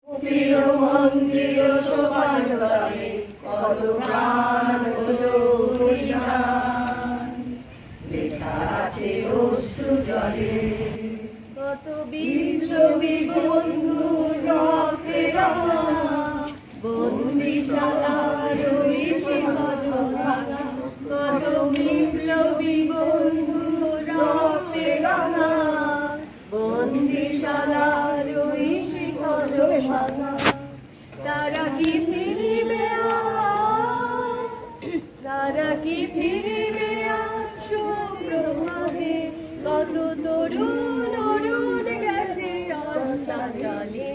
প্রিয় মন্দির সোপানতলে কত প্রাণ হলো বলিদান, লেখা আছে অশ্রু জলে কত বিপ্লবী বন্ধুর রক্তে রাঙা, বন্দিশালার ওই শিকল ভাঙা, কত বিপ্লবী বন্ধুর রক্তে রাঙা, বন্দিশালার ওই শিকল ভাঙা। তারা কি ফিরিবে আজ, তারা কি ফিরিবে আজ সুপ্রভাতে, কত তরুণ অরুণ গেছে আস্থা জালে,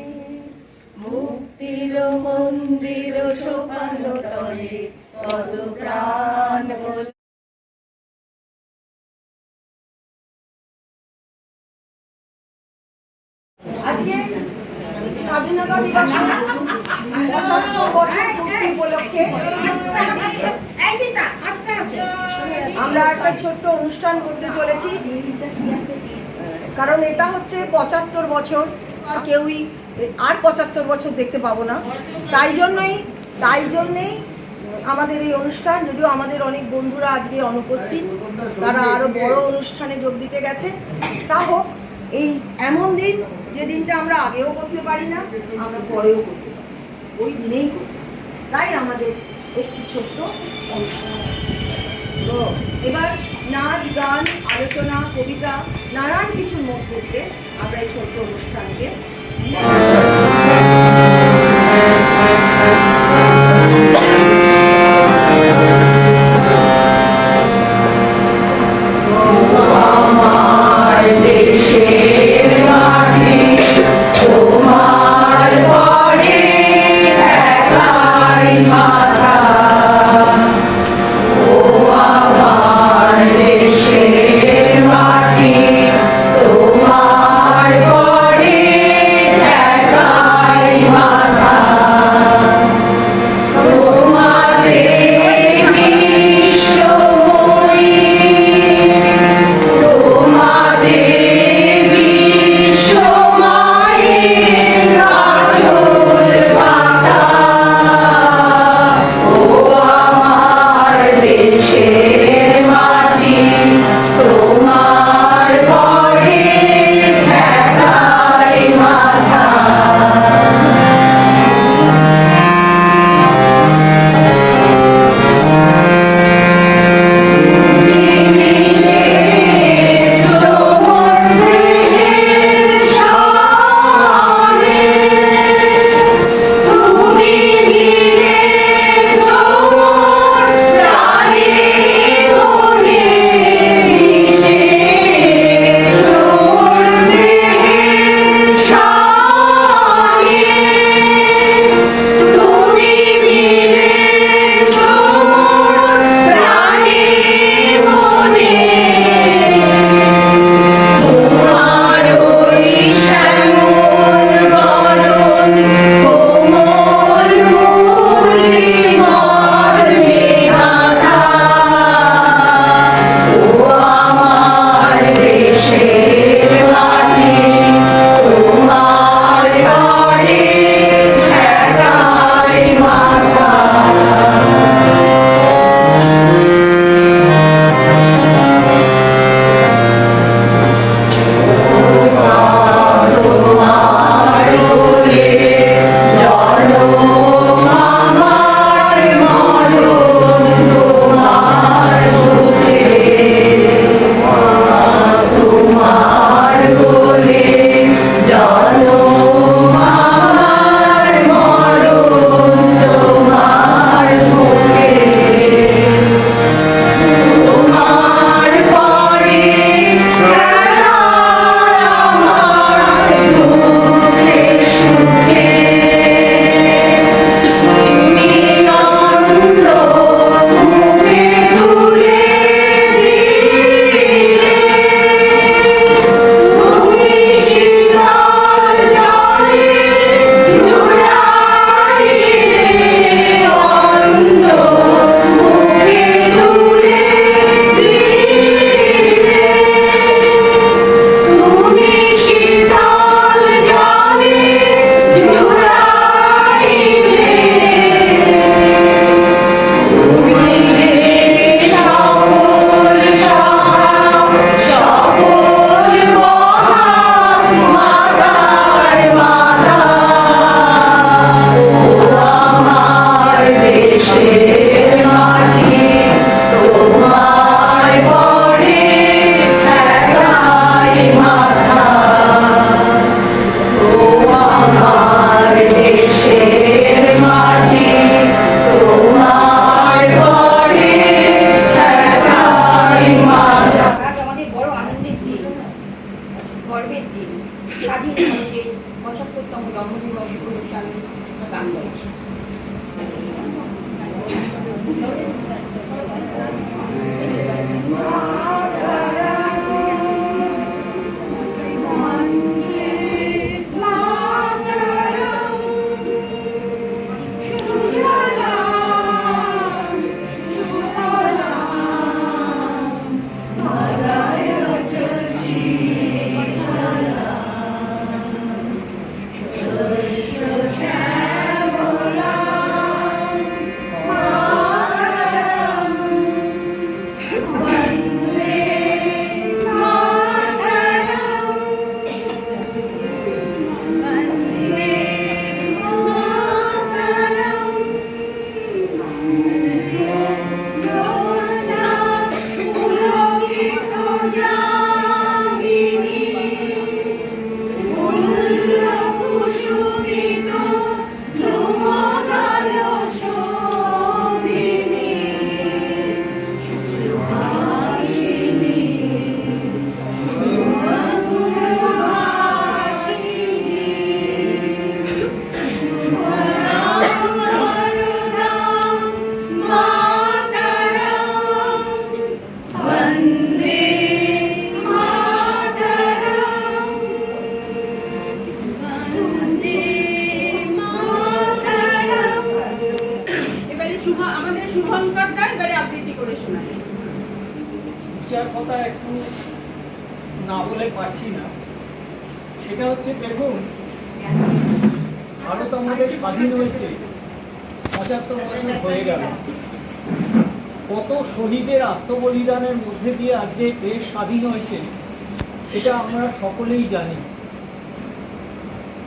মুক্তির মন্দির সোপানতলে কত প্রাণ হলো। আজকে স্বাধীনতা দিবসে ৭৫ বছর পূর্তি উপলক্ষে আমরা একটা ছোট্ট অনুষ্ঠান করতে চলেছি, কারণ এটা হচ্ছে ৭৫ বছর, কেউই আর ৭৫ বছর দেখতে পাবো না। তাই জন্যেই আমাদের এই অনুষ্ঠান। যদিও আমাদের অনেক বন্ধুরা আজকে অনুপস্থিত, তারা আরো বড় অনুষ্ঠানে যোগ দিতে গেছে। তা হোক, এই এমন দিন যে দিনটা আমরা আগেও করতে পারি না, আমরা পরেও করতে পারি, ওই দিনেই করতে পারি। তাই আমাদের একটি ছোট্ট অনুষ্ঠান। তো এবার নাচ, গান, আলোচনা, কবিতা, নানান কিছুর মধ্যে দিয়ে আমরা এই ছোট্ট অনুষ্ঠানকে তোমার 75তম জন্মদিবস অনুষ্ঠানে গান গাইছি। আমাদের শুভঙ্কর দা এবারে আবৃত্তি করে শোনাবে। যার কথা একটু না বলে পারছি না, সেটা হচ্ছে দেখুন, ভারত আমাদের স্বাধীন হয়েছে 75 বছর হয়ে গেল। কত শহীদের আত্মবলিদানের মধ্যে দিয়ে আজকে দেশ স্বাধীন হয়েছে এটা আমরা সকলেই জানি।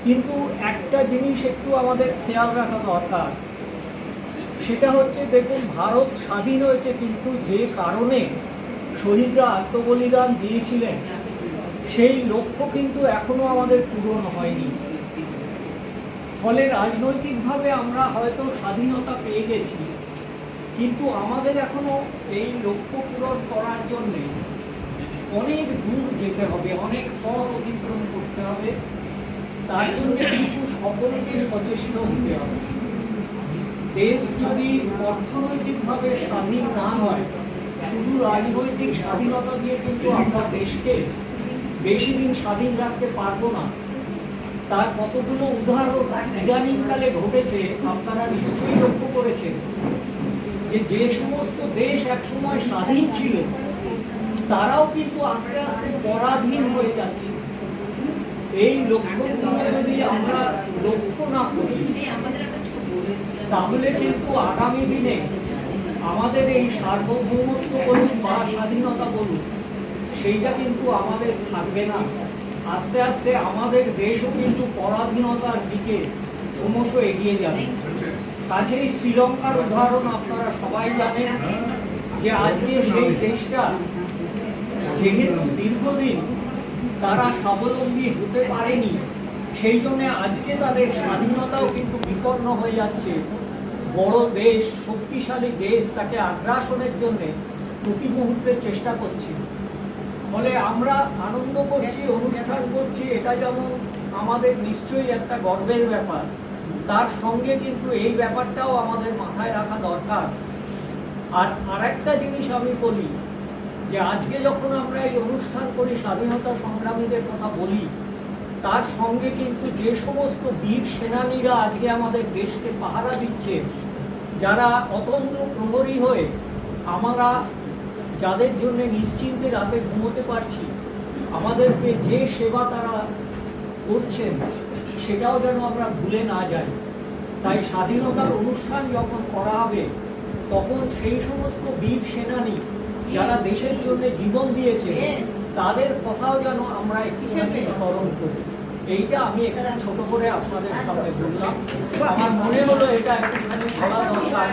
কিন্তু একটা জিনিস একটু আমাদের খেয়াল রাখা দরকার, সেটা হচ্ছে দেখুন, ভারত স্বাধীন হয়েছে কিন্তু যে কারণে শহীদরা আত্মবলিদান দিয়েছিলেন সেই লক্ষ্য কিন্তু এখনো আমাদের পূরণ হয়নি। ফলে রাজনৈতিকভাবে আমরা হয়তো স্বাধীনতা পেয়ে গেছি, কিন্তু আমাদের এখনো এই লক্ষ্য পূরণ করার জন্যে অনেক দূর যেতে হবে, অনেক পথ অতিক্রম করতে হবে। তার জন্য কিন্তু সকলকে সচেষ্ট হতে হবে। দেশ যদি অর্থনৈতিকভাবে স্বাধীন না হয়, শুধু রাজনৈতিক স্বাধীনতা দিয়ে কিন্তু আমরা দেশকে বেশি দিন স্বাধীন রাখতে পারবো না। তার কতগুলো উদাহরণ ইদানিংকালে ঘটেছে, আপনারা নিশ্চয়ই লক্ষ্য করেছেন যে যে সমস্ত দেশ একসময় স্বাধীন ছিল তারাও কিন্তু আস্তে আস্তে পরাধীন হয়ে যাচ্ছে। এই লক্ষ্যগুলো যদি আমরা লক্ষ্য না করি তাহলে কিন্তু আগামী দিনে আমাদের এই সার্বভৌমত্ব বলুন বা স্বাধীনতা বলুন, সেইটা কিন্তু আমাদের থাকবে না। আস্তে আস্তে আমাদের দেশও কিন্তু পরাধীনতার দিকে ক্রমশ এগিয়ে যাবে। কাছেই শ্রীলঙ্কার উদাহরণ আপনারা সবাই জানেন যে আজকে সেই দেশটা যেহেতু দীর্ঘদিন তারা স্বাবলম্বী হতে পারেনি, সেই জন্য আজকে তাদের স্বাধীনতাও কিন্তু বিপন্ন হয়ে যাচ্ছে। বড় দেশ, শক্তিশালী দেশ তাকে আগ্রাসনের জন্য প্রতি মুহূর্তে চেষ্টা করছে। ফলে আমরা আনন্দ করছি, অনুষ্ঠান করছি, এটা যেমন আমাদের নিশ্চয়ই একটা গর্বের ব্যাপার, তার সঙ্গে কিন্তু এই ব্যাপারটাও আমাদের মাথায় রাখা দরকার। আর আরেকটা জিনিস আমি বলি যে আজকে যখন আমরা এই অনুষ্ঠান করি, স্বাধীনতা সংগ্রামীদের কথা বলি, তার সঙ্গে কিন্তু যে সমস্ত বীর সেনানীরা আজকে আমাদের দেশকে পাহারা দিচ্ছে, যারা অতন্ত্র প্রহরী হয়ে আমরা যাদের জন্য নিশ্চিন্তে রাতে ঘুমোতে পারছি, আমাদেরকে যে সেবা তারা করছেন সেটাও যেন আমরা ভুলে না যাই। তাই স্বাধীনতার অনুষ্ঠান যখন করা হবে তখন সেই সমস্ত বীর সেনানী যারা দেশের জন্য জীবন দিয়েছে তাদের কথাও যেন আমরা একটুখানি স্মরণ করি। এইটা আমি একটু ছোট করে আপনাদের সামনে বললাম। আমার মনে হলো এটা একটুখানি বলা দরকার,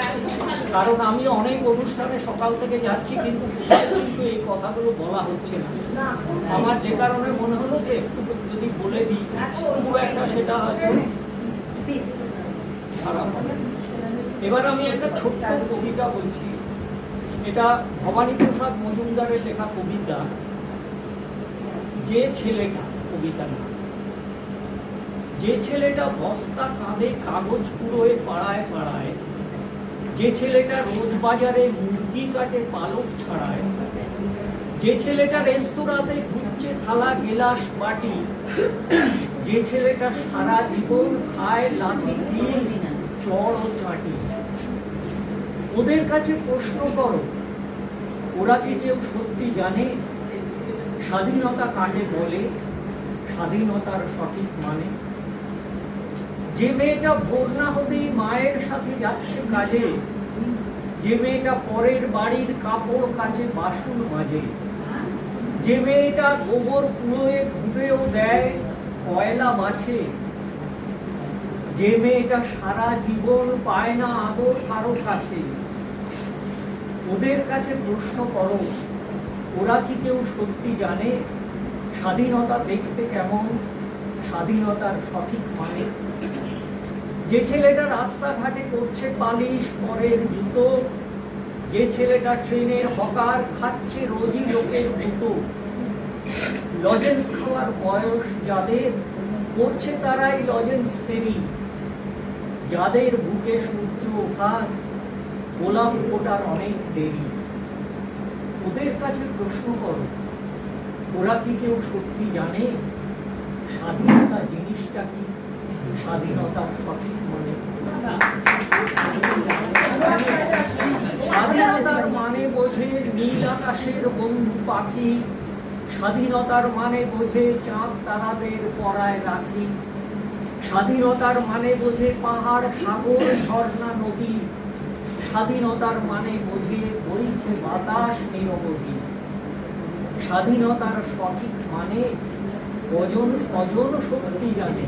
কারণ আমি অনেক অনুষ্ঠানে সকাল থেকে যাচ্ছি কিন্তু কিন্তু এই কথাগুলো বলা হচ্ছে না। আমার যে কারণে মনে হলো যে একটু যদি বলে দিই খুব একটা সেটা হয়তো খারাপ হবে। এবার আমি একটা ছোট্ট কবিতা বলছি, এটা ভবানীপ্রসাদ মজুমদারের লেখা কবিতা, যে ছেলেটা, কবিতা না, যে ছেলেটা বস্তা কাঁধে কাগজ কুড়োয় পাড়ায় পাড়ায়, যে ছেলেটা রোজ বাজারে মুরগি কাটে পালক ছড়ায়, যে ছেলেটা রেস্তোরাঁতে ঘুরছে থালা গেলাস বাটি, যে ছেলেটা সারা জীবন খায় লাথি ঢিল চড় ও চাটি, ওদের কাছে প্রশ্ন করো, ওরা কি কেউ সত্যি জানে স্বাধীনতা কাকে বলে, স্বাধীনতার সঠিক মানে? যে মেয়েটা ভোর না হতেই মায়ের সাথে যাচ্ছে কাজে, যে মেয়েটা পরের বাড়ির কাপড় কাচে বাসন মাজে, যে মেয়েটা গোবর কুড়োয় ঘুরেও দেয় কয়লা বাছে, যে মেয়েটা সারা জীবন পায় না আদর কারো কাছে, ওদের কাছে প্রশ্ন করো, ওরা কি কেউ সত্যি জানে স্বাধীনতা দেখতে কেমন, স্বাধীনতার সঠিক মানে? যে ছেলেটা রাস্তাঘাটে করছে পালিশ পরের জুতো, যে ছেলেটা ট্রেনের হকার খাচ্ছে রোজই লোকের জুতো, লজেন্স খাওয়ার বয়স যাদের করছে তারাই লজেন্স ফেরি, যাদের বুকে সূর্য ওঠার গোলাপ ফোটার অনেক দেরি, ওদের কাছে প্রশ্ন করো, ওরা কি কেউ সত্যি জানে স্বাধীনতা জিনিসটা কি, স্বাধীনতার সঠিক মানে? স্বাধীনতার মানে বোঝে নীল আকাশের বন্ধু পাখি, স্বাধীনতার মানে বোঝে চাঁদ তারাদের পরায় রাখি, স্বাধীনতার মানে বোঝে পাহাড় সাগর ঝর্ণা নদী, স্বাধীনতার মানে বোঝে বইছে বাতাস নিরবধি, স্বাধীনতার সঠিক মানে কজন স্বজন সত্যি জানে,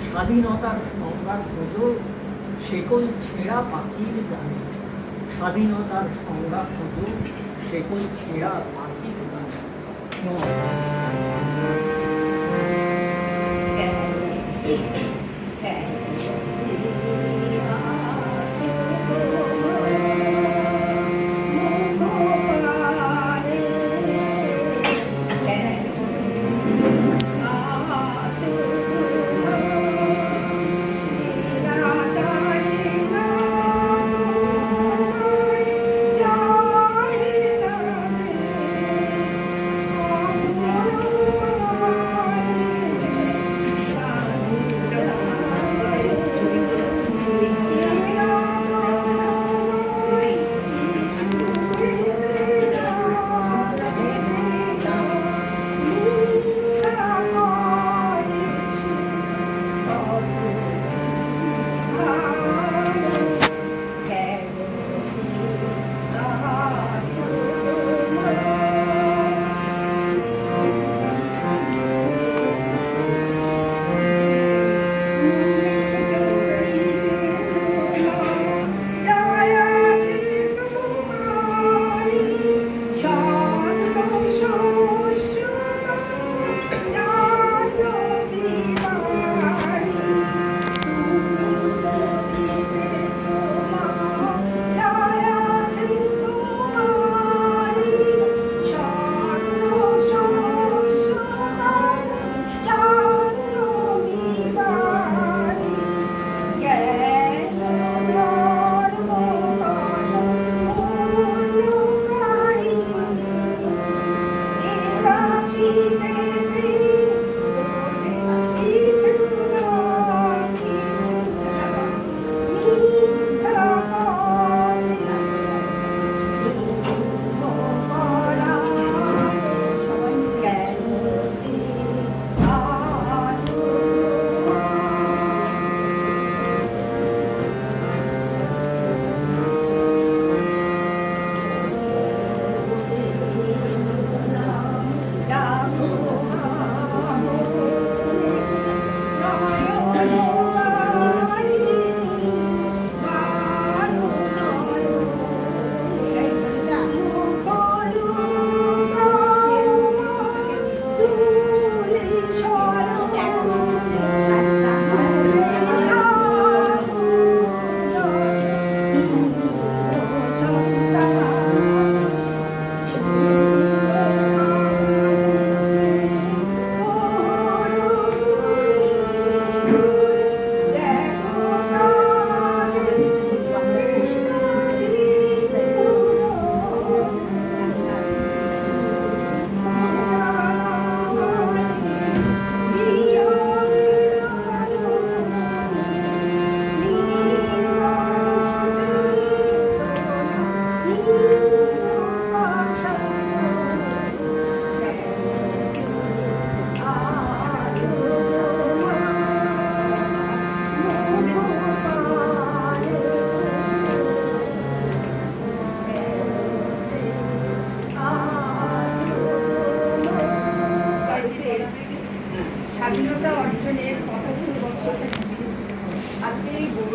স্বাধীনতার সংজ্ঞা খোঁজো সেকল ছেঁড়া পাখির গানে, স্বাধীনতার সংজ্ঞা খোঁজো সেকল ছেঁড়া পাখির গানে।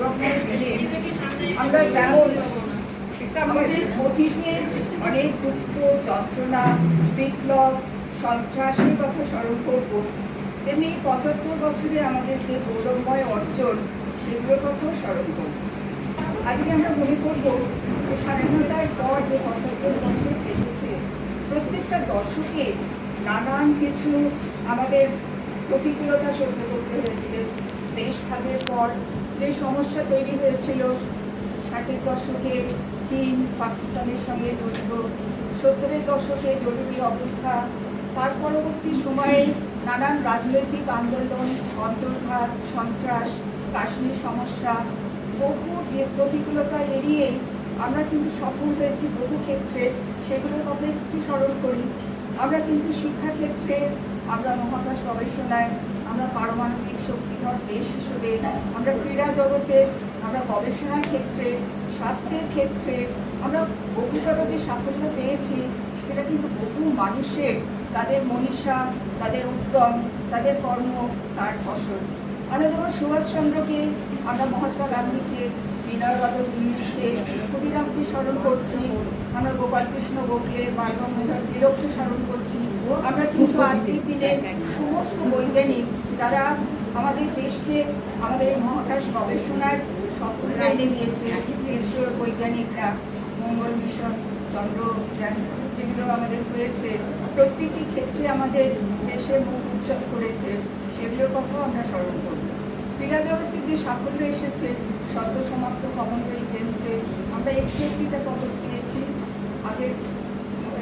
গৌরবময় দিনে আমরা যেমন আমাদের অতীতে অনেক দুঃখ যন্ত্রণা বিপ্লব সন্ত্রাসের কথা স্মরণ করব, তেমনি ৭৫ বছরে আমাদের যে গৌরবময় অর্জন সেগুলোর কথাও স্মরণ করব। আজকে আমরা মনে করব যে স্বাধীনতার পর যে ৭৫ বছর কেটেছে, প্রত্যেকটা দশকে নানান কিছু আমাদের প্রতিকূলতা সহ্য করতে হয়েছে। দেশ ভাগের পর যে সমস্যা তৈরি হয়েছিল, ৬০-এর দশকে চীন পাকিস্তানের সঙ্গে যুদ্ধ, ৭০-এর দশকে জরুরি অবস্থা, তার পরবর্তী সময়ে নানান রাজনৈতিক আন্দোলন, অন্তর্ঘাত, সন্ত্রাস, কাশ্মীর সমস্যা, বহু প্রতিকূলতা এড়িয়েই আমরা কিন্তু সফল হয়েছি বহু ক্ষেত্রে। সেগুলোর কথা একটু স্মরণ করি। আমরা কিন্তু শিক্ষাক্ষেত্রে, আমরা মহাকাশ গবেষণায়, আমরা পারমাণবিক শক্তিধর দেশ হিসেবে, আমরা ক্রীড়া জগতে, আমরা গবেষণার ক্ষেত্রে, স্বাস্থ্যের ক্ষেত্রে আমরা বহুতর যে সাফল্য পেয়েছি, সেটা কিন্তু বহু মানুষের তাদের মনীষা, তাদের উদ্যম, তাদের কর্ম, তার ফসল। আমরা যেমন সুভাষচন্দ্রকে, আমরা মহাত্মা গান্ধীকে, বিনয় বাদল দীনকে, ক্ষুদিরামকে স্মরণ করছি, আমরা গোপালকৃষ্ণ গোখলে, বালগঙ্গাধর তিলককে স্মরণ করছি। আমরা কিন্তু আজকের দিনে সমস্ত বৈজ্ঞানিক যারা আমাদের দেশকে আমাদের মহাকাশ গবেষণার সফলতা এনে দিয়েছে, ইসরোর বৈজ্ঞানিকরা, মঙ্গল মিশন, চন্দ্র অভিযান যেগুলো আমাদের হয়েছে, প্রত্যেকটি ক্ষেত্রে আমাদের দেশের মুখ উজ্জ্বল করেছে, সেগুলোর কথাও আমরা স্মরণ করব। ক্রীড়া জগতে যে সাফল্য এসেছে, সদ্য সমাপ্ত কমনওয়েলথ গেমসে আমরা ৬১টা পদক পেয়েছি। আগের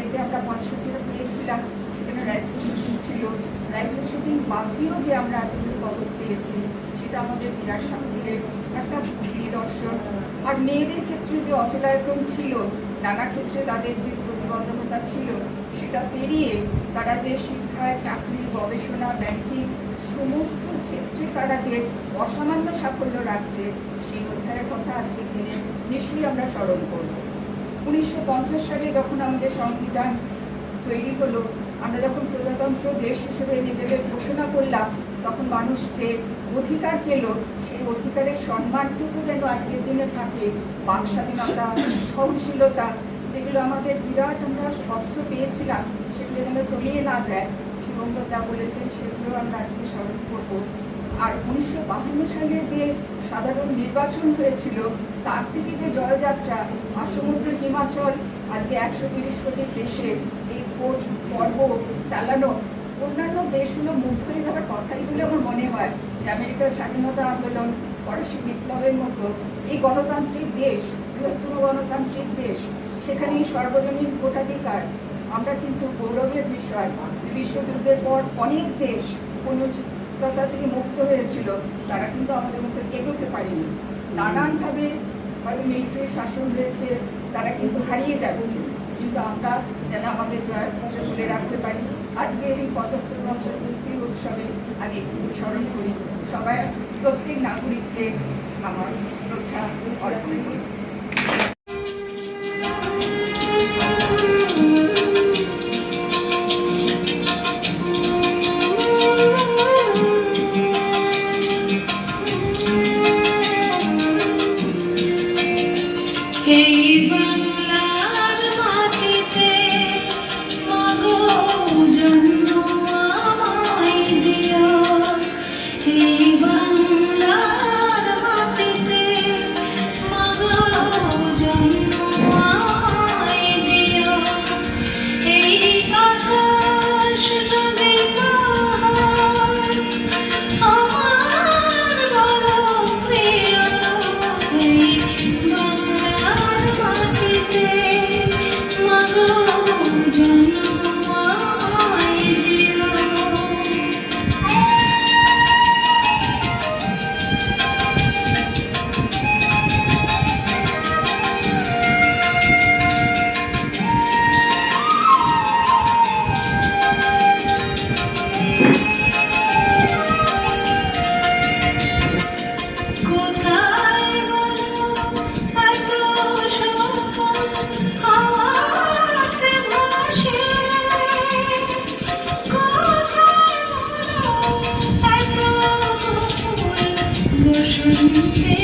এতে আমরা ৬৫টা পেয়েছিলাম, সেখানে রাইফেল শুটিং ছিল। রাইফেল শুটিং বাদ দিয়েও যে আমরা এতগুলো পদক পেয়েছি, সেটা আমাদের বিরাট সাফল্যের একটা নিদর্শন। আর মেয়েদের ক্ষেত্রে যে অচলায়তন ছিল, নানা ক্ষেত্রে তাদের যে প্রতিবন্ধকতা ছিল, সেটা পেরিয়ে তারা যে শিক্ষায়, চাকরি, গবেষণা, ব্যাংকিং সমস্ত ক্ষেত্রে তারা যে অসামান্য সাফল্য রাখছে, সেই অধ্যায়ের কথা আজকের দিনে নিশ্চয়ই আমরা স্মরণ করব। ১৯৫০ সালে যখন আমাদের সংবিধান তৈরি হলো, আমরা যখন প্রজাতন্ত্র দেশ হিসেবে নিজেদের ঘোষণা করলাম, তখন মানুষ যে অধিকার পেল, সেই অধিকারের সম্মানটুকু যেন আজকের দিনে থাকে। বাক স্বাধীনতা, সহনশীলতা, যেগুলো আমাদের বিরাট আমরা অস্ত্র পেয়েছিলাম, সেগুলো যেন তলিয়ে না যায়, শুভঙ্করদা বলেছেন, সেগুলো আমরা আজকে স্মরণ করব। আর ১৯৫২ সালে যে সাধারণ নির্বাচন হয়েছিল, তার থেকে যে জয়যাত্রা, সমুদ্র হিমাচল, আজকে ১৩০ কোটি দেশে এই পর্ব চালানো, অন্যান্য দেশগুলো মুগ্ধ হয়ে যাওয়ার কথাই বলে আমার মনে হয় যে আমেরিকার স্বাধীনতা আন্দোলন, ফরাসি বিপ্লবের মতো এই গণতান্ত্রিক দেশ, বৃহত্তম গণতান্ত্রিক দেশ, সেখানে এই সর্বজনীন ভোটাধিকার আমরা কিন্তু গৌরবের বিষয়। বিশ্বযুদ্ধের পর অনেক দেশ অনুচিততা থেকে মুক্ত হয়েছিল, তারা কিন্তু আমাদের মধ্যে এগোতে পারেনি। নানানভাবে হয়তো মিলিটারি শাসন হয়েছে, তারা কিন্তু হারিয়ে যাচ্ছে, কিন্তু আমরা যেন আমাদের জয়ধ্বজা ধরে রাখতে পারি। আজকে এই ৭৫ বছর পূর্তি উৎসবে আমি একটু স্মরণ করি, সবাই প্রত্যেক নাগরিককে আমার শ্রদ্ধা অর্পণ করি। শুনতে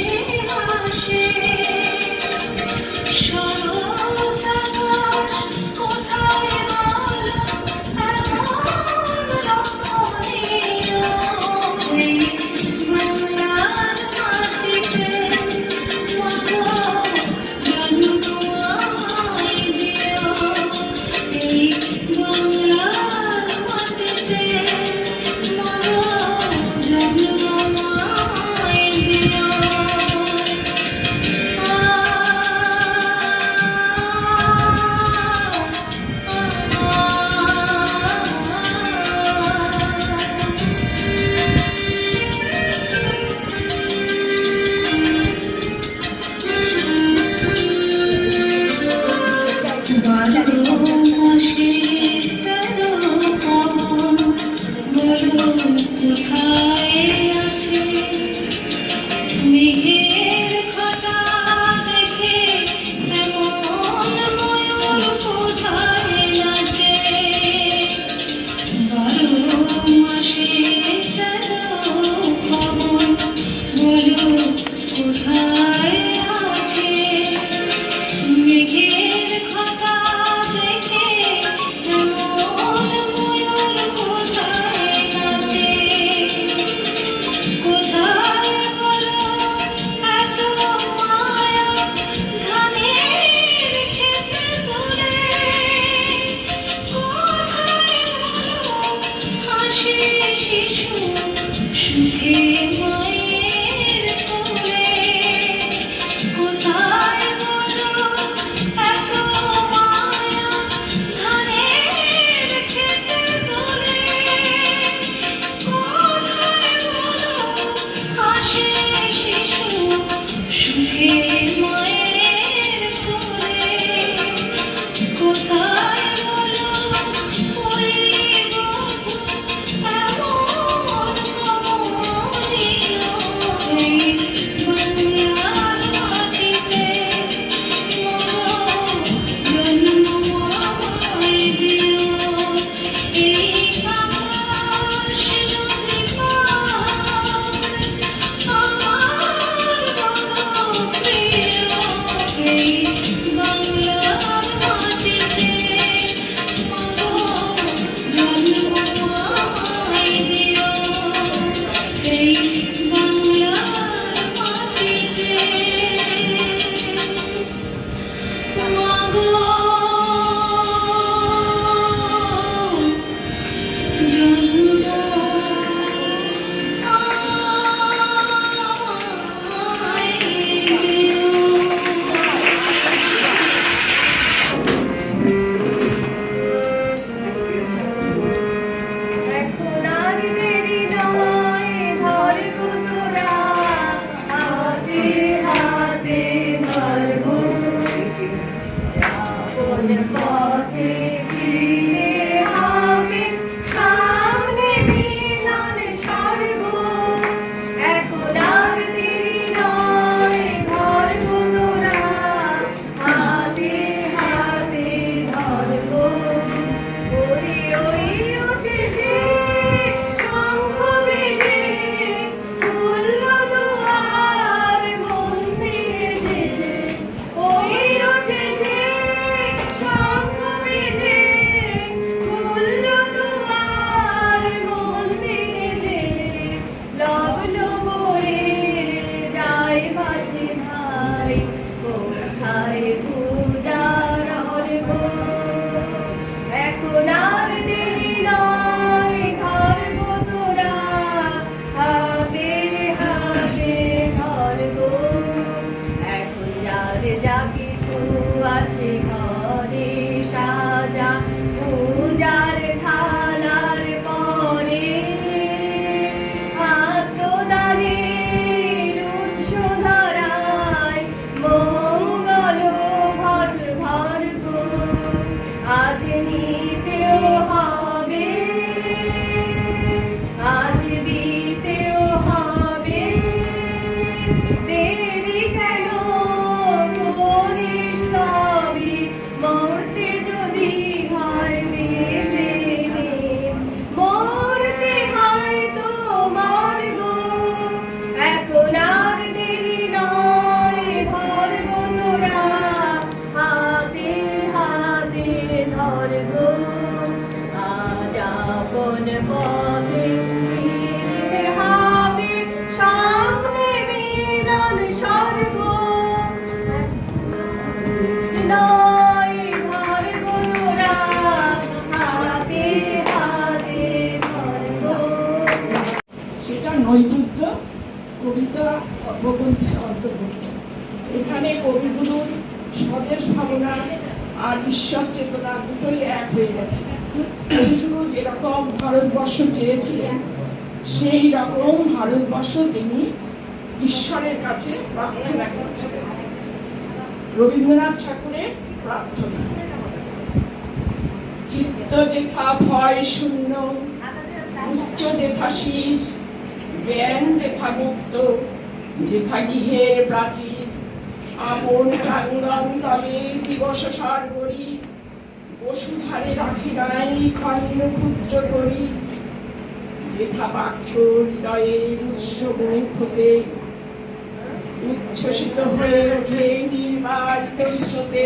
কবিতা গ্রন্থের অন্তর্ভুক্ত। এখানে কবিগুরুর স্বদেশ ভাবনা আর ঈশ্বর চেতনা দুটোই এক হয়ে গেছে। কবিগুরু যেরকম ভারতবর্ষ চেয়েছিলেন সেই রকম ভারতবর্ষ তিনি ঈশ্বরের কাছে প্রার্থনা করছিলেন। রবীন্দ্রনাথ ঠাকুরের প্রার্থনা, চিত্ত যেথা ভয় শূন্য, উচ্চ যেথা শীর, জ্ঞান যেথা মুক্ত, যেথা গৃহের প্রাচীর, আপন প্রাঙ্গণ তলে দিবস সারগরি, বসুধারে রাখি নাই খণ্ড ক্ষুদ্র করি, যেথা বাক্য হৃদয়ের উৎস মুখ হতে উচ্ছ্বসিত হয়ে ওঠে নির্বারিত স্রোতে,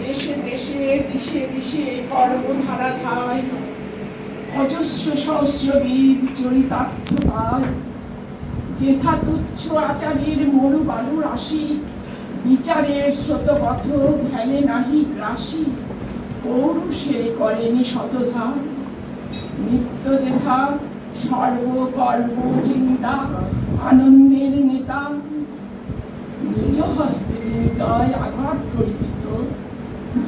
দেশে দেশে দিশে দিশে কর্মধারা ধায়, অজস্র সহস্রবিদ চরিতার্থ পায়, যেথা তুচ্ছ আচারের মরু বালু রাশি, বিচারের স্রোতপথ ভেলে নাহি গ্রাসী, পৌরুষে করেনি শতধান, নিত্য যেথা সর্বকর্ম চিন্তা আনন্দের নেতা, নিজ হস্তে হৃদয় আঘাত করিত,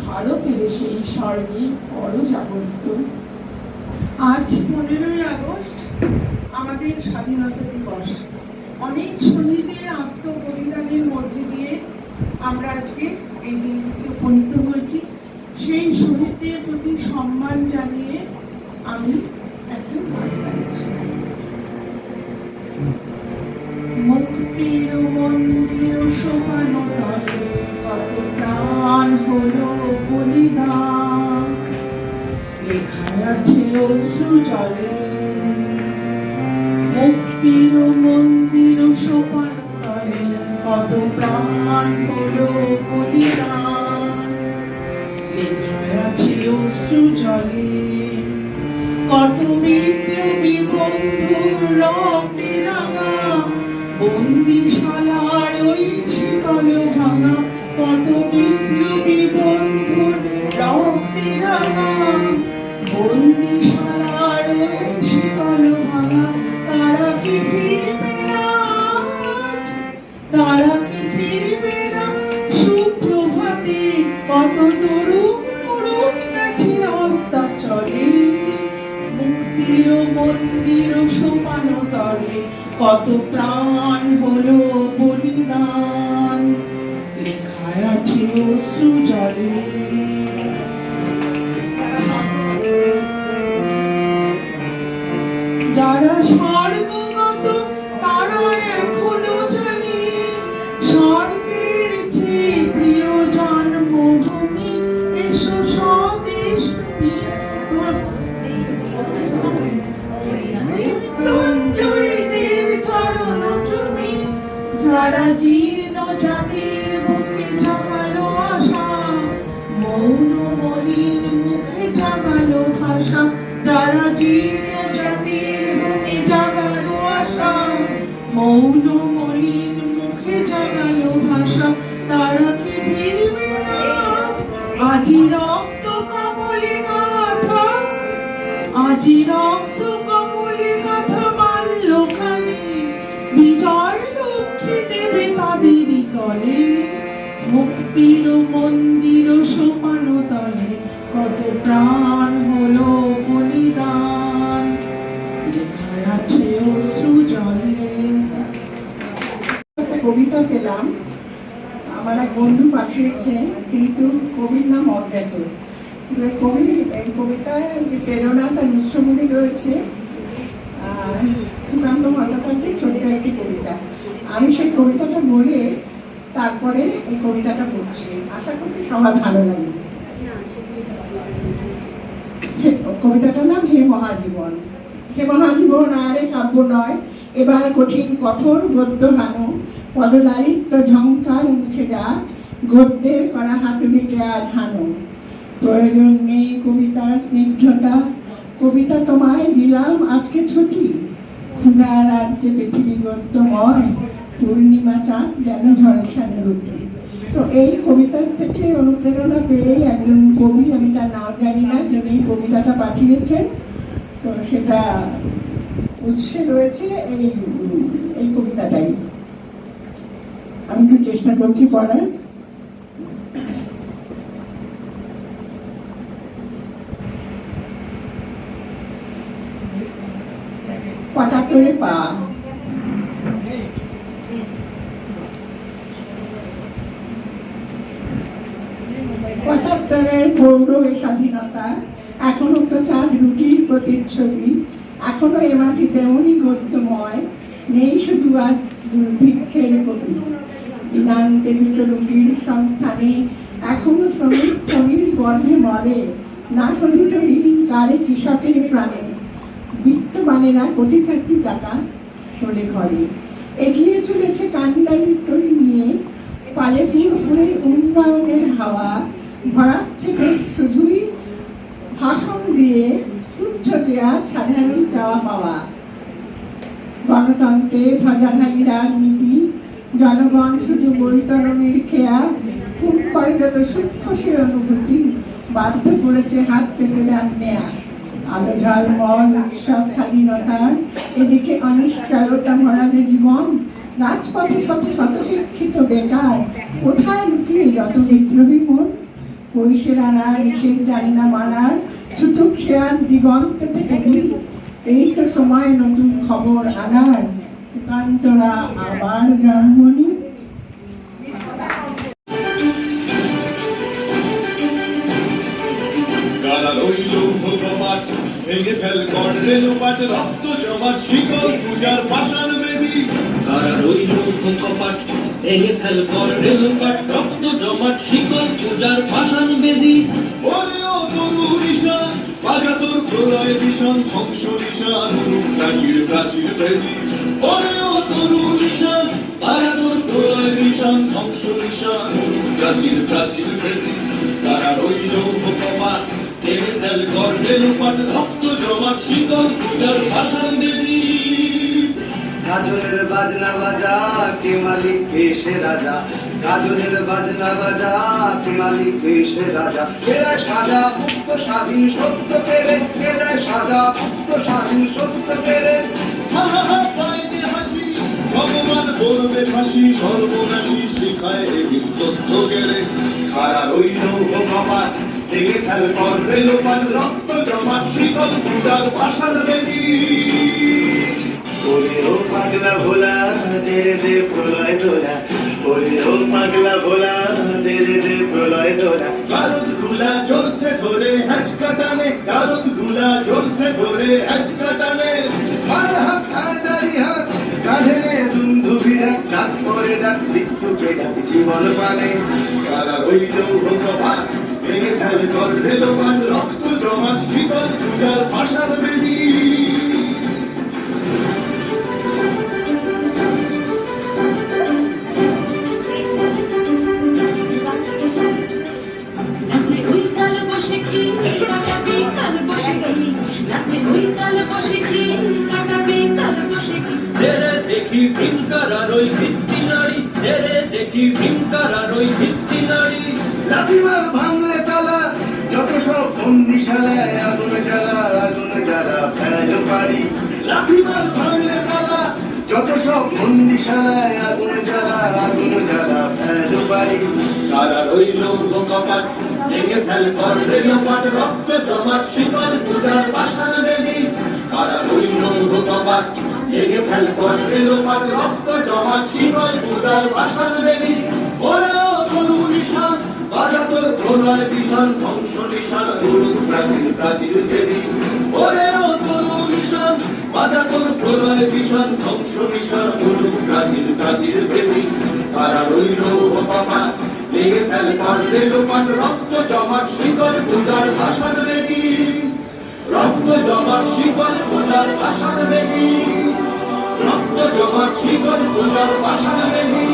ভারতের সেই স্বর্গে পরজাগরিত। আজ 15ই আগস্ট আমাদের স্বাধীনতা দিবস। অনেক শহীদের আত্মবলিদানের মধ্যে দিয়ে আমরা আজকে এই দিনটিতে উপনীত হয়েছি। সেই শহীদদের প্রতি সম্মান জানিয়ে আমি একটা গান গাইছি। মুক্তির মন্দির সোপান তলে কত প্রাণ হলো বলিদান, লেখায় আছে অশ্রু জলে। মুক্তির মন্দির সোপান তলে কত প্রাণ হলো বলিদান, লেখায় আছে অশ্রু জলে। কত বিপ্লবী বন্ধু রক্তে রাঙা, বন্দিশালার ওই শীতল ভাঙা, কত বিপ্লবী বন্ধুর রক্তে রাঙা, বন্দিশালার ওই শীতল ভাঙা। তারা কি ফিরবে না, তারা কি ফিরবে না সুপ্রভাতে, কত তরুণ তরুণ গেছে অস্তাচলে। মুক্তির মন্দির সোপান তলে কত প্রাণ হলো বলিদান, লেখায় আছে অশ্রু জলে। যারা স্বর্গগত তারা এখনো জানে, স্বর্গের চেয়ে প্রিয় জন্মভূমি, এসো স্বদেশ মৃত্যুঞ্জয়ীদের চরণ তুমি। যারা জীর্ণ জাতির বুকে জাগালো আশা, মৌন মলিন মুখে জাগালো ভাষা। যারা জীর্ণ জাতির বুকে জাগালো আশা, মৌন মলিন মুখে জাগালো ভাষা। তারা কি ফিরবে না, আজি রক্ত কমলে গাথা, আজি রক্ত কমলে গাথা মাল্যখানি, বিজয় লক্ষ্মী দেবে তাদেরই কলে। মুক্তির মন্দির সোপান তলে কত প্রাণ হলো বলিদান, লেখায় আছে অশ্রু জলে। কবিতা পেলাম, আমার এক বন্ধু পাঠিয়েছে, কিন্তু কবির নাম অজ্ঞাত। কবির এই কবিতায় যে প্রেরণা তার মিশ্রমণি রয়েছে সুকান্ত ভট্টাচার্যের ছোট্ট একটি কবিতা। আমি সেই কবিতাটা বলে তারপরে এই কবিতাটা পড়ছি, আশা করছি সবার ভালো লাগবে। কবিতাটার নাম হে মহাজীবন। হে মহাজীবন আরে কাব্য নয়, এবার কঠিন কঠোর গদ্য হানো, পদলালিত্য ঝংকার মুছে যাক, গদ্যের করা হাতুড়িকে আজ হানো। প্রয়োজন নেই কবিতার স্নিগ্ধতা, কবিতা তোমায় দিলাম আজকে ছুটি। ক্ষুধা রাজ্যে পৃথিবী গদ্যময়, পূর্ণিমা চাঁদ যেন ঝলসানো রুটি। তো এই কবিতার থেকে অনুপ্রেরণা পেয়ে একজন কবি, আমি তার নাম জানি না, যিনি কবিতাটা পাঠিয়েছেন, তো সেটা উৎসে রয়েছে এই বলছি পড়ার। পঁচাত্তরে পা। পঁচাত্তরের গৌর স্বাধীনতা, এখনো তো চাঁদ রুটির প্রতিচ্ছবি, এখনো এ মাটি তেমনই গদ্যময়, নেই শুধু আর দুর্ভিক্ষের কবি। দিনান্তে দুটো রুটির সংস্থানে এখনো শ্রমিক খনির গর্ভে মরে, না শোধিত ঋণ কারে কৃষকের প্রাণে, বিত্তবানেরা কোটি কোটি টাকা তোলে ঘরে। এগিয়ে চলেছে কান্ডারির তরি নিয়ে, পালে ফুরফুরে উন্নয়নের হাওয়া, ভরাচ্ছে দেশ শুধুই ভাষণ দিয়ে, তুচ্ছ দেয়া সাধারণ চাওয়া পাওয়া। গণতন্ত্রে ধ্বজাধারী রাজনীতি, জনগণ শুধু বৈতরণের খেয়া, খুন করে যত সূক্ষ্ম সে অনুভূতি, বাধ্য করেছে হাত পেতে দেন নেয়া। আলো ঝলমল উৎসব স্বাধীনতার, এদিকে অনিশ্চয়তা ভরালে জীবন, রাজপথে শত শত শিক্ষিত বেকার, কোথায় লুকিয়ে যত বিদ্রোহী মন। পরিষের আনার নিষেধ জানি না মানার, ছুটুক শেয়ার দিগন্ত থেকে দিন, এই তো সময় নতুন খবর আনার, সুকান্তরা আবার জন্মনি। কারা রইল ভোগপাট, ভেঙে ফেল কর রেলপাট, রক্ত জমাট শিকল পূজার পাষাণ বেদী। কারা রইল কপাট, ভেঙে ফেল কর রেলপাট, রক্ত জমাট শিকল পূজার পাষাণ বেদী। ওরে ও তরু নিশান, বাজা তোর প্রলয় ভীষণ ধ্বংস নিশান, প্রাচীর প্রাচীর ভেদী। ওরে ও তরু নিশান, বাজা তোর প্রলয় ভীষণ ধ্বংস নিশান, প্রাচীর প্রাচীর ভেদী। কারা রইল ভোগপাট, ভেঙে ফেল কর রেলপাট, রক্ত জমাট শিকল পূজার পাষাণ বেদী। গাজনের বাজনা বাজা, কে মালিক কে সে রাজা, গাজনের বাজনা বাজা, কে মালিক কে সে রাজা। কেরা সাজা মুক্ত স্বাধীন সত্য কেড়ে, কেরা সাজা মুক্ত স্বাধীন সত্য কেড়ে। পায় যে হাসি, ভগবান বলবে ফাঁসি, সর্বনাশী শিখায় এ বিদ্যুৎ কেড়ে। কারা রইল ভোগপাট, ভেঙে ফেল কর রেলপাট, রক্ত জমাট শিকল পূজার পাষাণ বেদী। ওরে ও পাগলা ভোলা, দে দে প্রলয় দোলা, ওরে ও পাগলা ভোলা, দে দে প্রলয় দোলা। গারদ গুলা জোরসে ধরে হ্যাচকা টানে, গারদ গুলা জোরসে ধরে হ্যাচকা টানে। আর হাত তাড়াতাড়ি হাত, কাঁধে নে দুন্ধুবি ডাক, ডাক করে ডাক মৃত্যুকে ডাক জীবন পানে। কারা রইল ভোগপাট, ভেঙে ফেল কর রেলপাট, রক্ত জমাট শিকল পূজার পাষাণ বেদী। নাচে ওই কাল বসে কি কাটাবে কাল বসে কি, নাচে ওই কাল বসে কি কাটাবে কাল বসে কি। তেরে দেখি ভীমকারার ওই ভিত্তি নারী, তেরে দেখি ভীমকারার ওই ভিত্তি নারী। লাঠিমার ভাঙলে তালা, যত সব বন্দিশালায় আগুন জ্বালা, আগুন জ্বালা ফেল পারি। লাঠিমার ভাঙলে তালা, যত সব বন্দিশালায় আগুন জ্বালা, আগুন জ্বালা ফেল পারি। কারা রইল ভোগপাট, ভেঙে ফেল কর রেলপাট, রক্ত জমাট শিকল পূজার পাষাণ বেদী। কারা রইল ভোগপাট, ভেঙে ফেল কর রেলপাট, রক্ত জমাট শিকল পূজার পাষাণ বেদী। ওরে ও তরু নিশান, বাজা তোর প্রলয় ভীষণ ধ্বংস নিশান, গুরুর প্রাচীর প্রাচীর ভেদী। ওরে ও তরু নিশান, বাজা তোর প্রলয় ভীষণ ধ্বংস নিশান, গুরুর প্রাচীর প্রাচীর ভেদী। কারা রইল ভোগপাট, ভেঙে ফেল কর রেলপাট, রক্ত জমাট শিকল পূজার পাষাণ বেদী। রক্ত জমাট শিকল পূজার পাষাণ বেদী, রক্ত জমাট শিকল পূজার পাষাণ বেদী।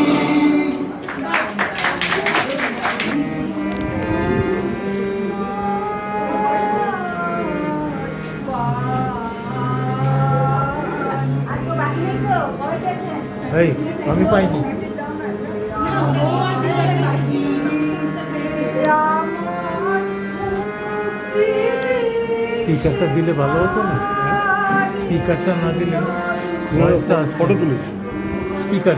এই আমি পাইনি। স্পিকারটা দিলে ভালো হতো না? স্পিকারটা না দিলে ভয়েসটা ফটো তুলে স্পিকার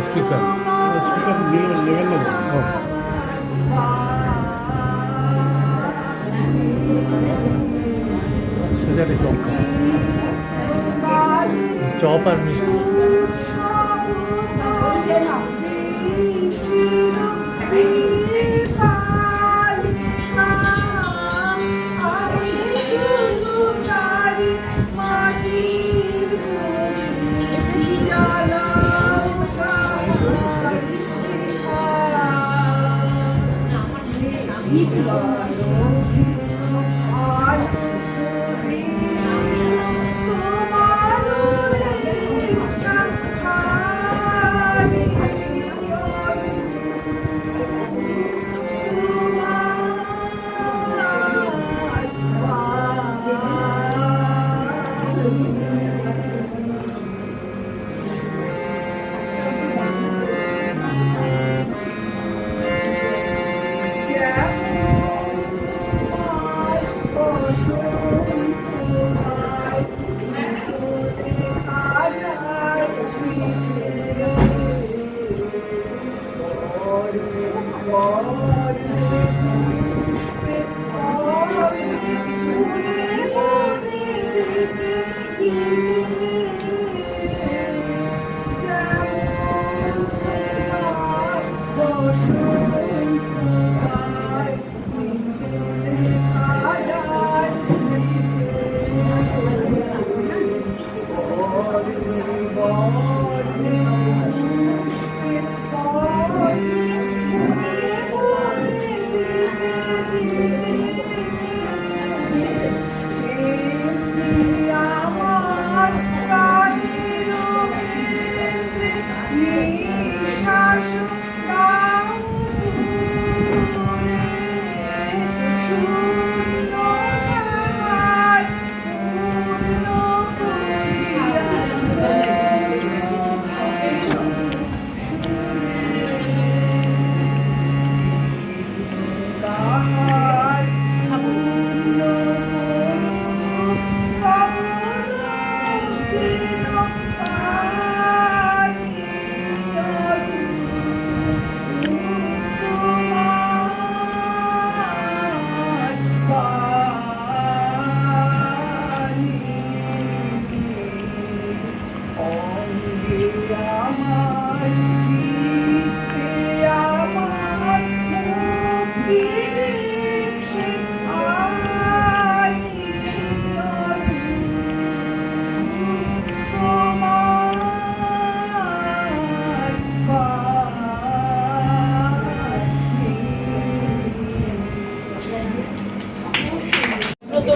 সেটাতে চপ আর মিষ্টি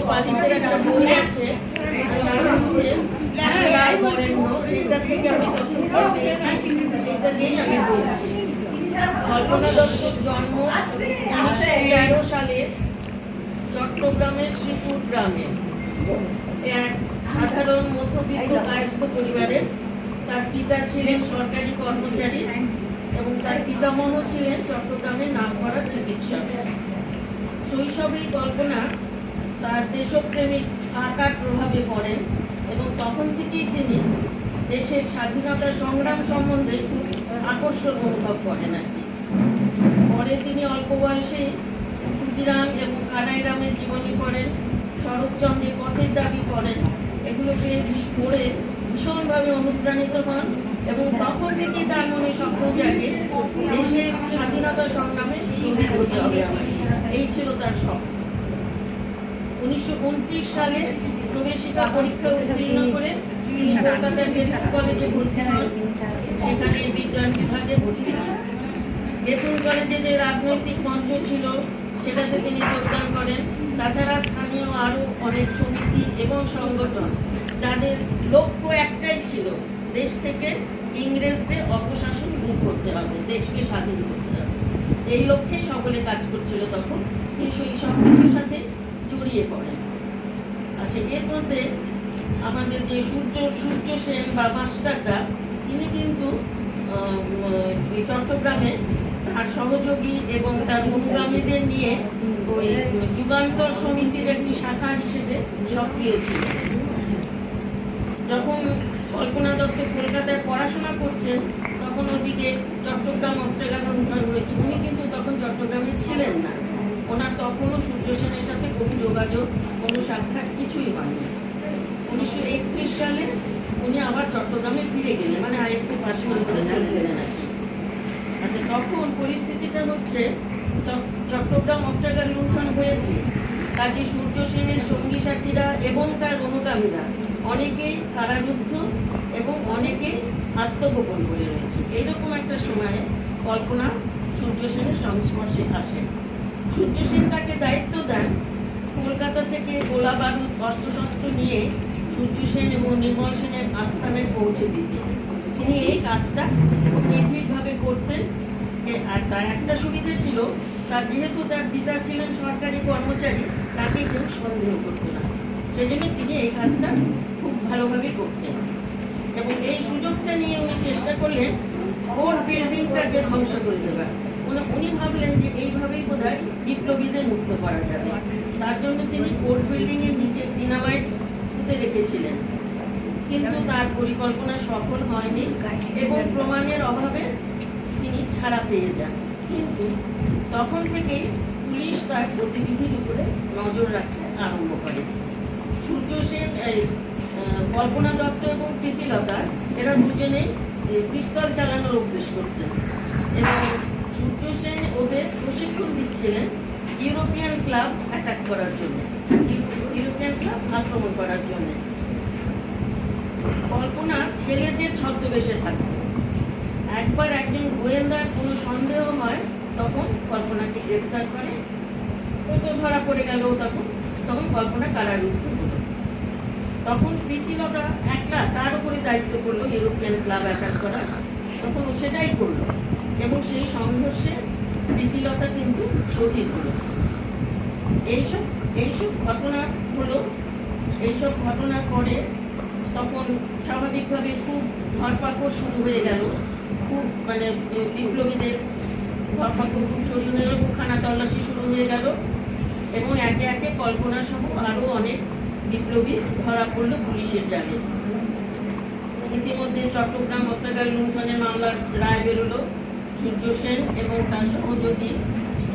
পালিতের একটা বই আছে, সেটা থেকে আমি তথ্য পেয়েছি, সেটা দিয়েই আমি বলছি। কল্পনা দত্তর জন্ম 1913 সালে চট্টগ্রামের শ্রীপুর গ্রামে, এক সাধারণ মধ্যবিত্ত কায়স্থ পরিবারে। তার পিতা ছিলেন সরকারি কর্মচারী এবং তার পিতামহ ছিলেন চট্টগ্রামের নামকরা চিকিৎসক। শৈশবেই কল্পনা তার দেশপ্রেমিক আঁকার প্রভাবে পড়েন এবং তখন থেকেই তিনি দেশের স্বাধীনতা সংগ্রাম সম্বন্ধে খুব আকর্ষণ অনুভব করেন আর কি। পরে তিনি অল্প বয়সেই ক্ষুদিরাম এবং কানাইরামের জীবনী পড়েন, শরৎচন্দ্রের পথের দাবি পড়েন। এগুলোকে পড়ে ভীষণভাবে অনুপ্রাণিত হন এবং তখন থেকেই তার মনে স্বপ্ন জাগে দেশের স্বাধীনতা সংগ্রামে শহীদ হতে হবে আমার, এই ছিল তার স্বপ্ন। 1929 সালে প্রবেশিকা পরীক্ষা উত্তীর্ণ করে তিনি কলকাতার বেথুন কলেজে ভর্তি হন, সেখানে বিজ্ঞান বিভাগে ভর্তি হন। বেথুন কলেজে যে রাজনৈতিক মঞ্চ ছিল সেটাতে তিনি যোগদান করেন। তাছাড়া স্থানীয় আরও অনেক সমিতি এবং সংগঠন, যাদের লক্ষ্য একটাই ছিল, দেশ থেকে ইংরেজদের অপশাসন দূর করতে হবে, দেশকে স্বাধীন করতে হবে। এই লক্ষ্যেই সকলে কাজ করছিল তখন। তিনি সেই সব কিছুর সাথে জড়িয়ে পড়েন। আচ্ছা, এর মধ্যে আমাদের যে সূর্য সেন বা মাস্টারদা, তিনি কিন্তু চট্টগ্রামে তার সহযোগী এবং তার অনুগামীদের নিয়ে ওই যুগান্তর সমিতির একটি শাখা হিসেবে সক্রিয় ছিলেন। যখন কল্পনা দত্ত কলকাতায় পড়াশোনা করছেন তখন ওদিকে চট্টগ্রাম অস্ট্রেলিয়া লুণ্ঠন হয়েছে, উনি কিন্তু তখন চট্টগ্রামে ছিলেন না। ওনার তখনও সূর্য সেনের সাথে কোনো যোগাযোগ, কোনো সাক্ষাৎ কিছুই হয়নি। 1931 সালে উনি আবার চট্টগ্রামে ফিরে গেলেন, মানে আইএসসি পাশ করে চলে গেলেন আর কি। আচ্ছা, তখন পরিস্থিতিটা হচ্ছে চট্টগ্রাম অস্ত্রাগার লুণ্ঠন হয়েছে, কাজে সূর্য সেনের সঙ্গী সাথীরা এবং তার অনুগামীরা অনেকেই কারারুদ্ধ এবং অনেকেই আত্মগোপন করে রয়েছে। এইরকম একটা সময়ে কল্পনা সূর্য সেনের সংস্পর্শে আসেন। সূর্য সেন তাকে দায়িত্ব দেন কলকাতা থেকে গোলা বারুদ অস্ত্রশস্ত্র নিয়ে সূর্য সেন এবং নির্মল সেনের আস্থানে পৌঁছে দিতে। তিনি এই কাজটা খুব নির্ভীকভাবে করতেন। আর তার একটা সুবিধা ছিল, তার যেহেতু তার পিতা ছিলেন সরকারি কর্মচারী, তাকে কেউ সন্দেহ করতো না, সেজন্য তিনি এই কাজটা খুব ভালোভাবে করতেন। এবং এই সুযোগটা নিয়ে উনি চেষ্টা করলেন কোর্ট বিল্ডিংটাকে ধ্বংস করে দেবার। উনি ভাবলেন যে এইভাবেই বোধহয় বিপ্লবীদের মুক্ত করা যাবে। তার জন্য তিনি কোর্ট বিল্ডিং এর নিচে ডিনামাইট পুঁতে রেখেছিলেন, কিন্তু তার পরিকল্পনা সফল হয়নি এবং প্রমাণের অভাবে তিনি ছাড়া পেয়ে যান। কিন্তু তখন থেকেই পুলিশ তার গতিবিধির উপরে নজর রাখতে আরম্ভ করে। সূর্য সেন, কল্পনা দত্ত এবং প্রীতিলতা এরা দুজনেই পিস্তল চালানোর অভ্যেস করতেন এবং সূর্য সেন ওদের প্রশিক্ষণ দিচ্ছিলেন ইউরোপিয়ান ক্লাব অ্যাটাক করার জন্য, ইউরোপিয়ান ক্লাব আক্রমণ করার জন্য। কল্পনা ছেলেদের ছদ্মবেশে থাকত। একবার একজন গোয়েন্দার কোনো সন্দেহ হয়, তখন কল্পনাকে গ্রেপ্তার করে, ও তো ধরা পড়ে গেল। তখন কল্পনা কারারুদ্ধ হল। তখন প্রীতিলতা একলা তার উপরে দায়িত্ব করলো ইউরোপিয়ান ক্লাব অ্যাটাক করার, তখন ও সেটাই করলো এবং সেই সংঘর্ষে প্রীতিলতা কিন্তু শহীদ হলো। এইসব ঘটনা হলো। এইসব ঘটনার পরে তখন স্বাভাবিকভাবে খুব ধরপাকড় শুরু হয়ে গেল, খুব মানে বিপ্লবীদের ধরপাকড় খুব শুরু হয়ে গেল, খুব খানা তল্লাশি শুরু হয়ে গেল এবং একে একে কল্পনা সহ আরও অনেক বিপ্লবী ধরা পড়ল পুলিশের জালে। ইতিমধ্যে চট্টগ্রাম অস্ত্রাগার লুণ্ঠনের মামলার রায় বেরোলো। সূর্য সেন এবং তার সহযোগী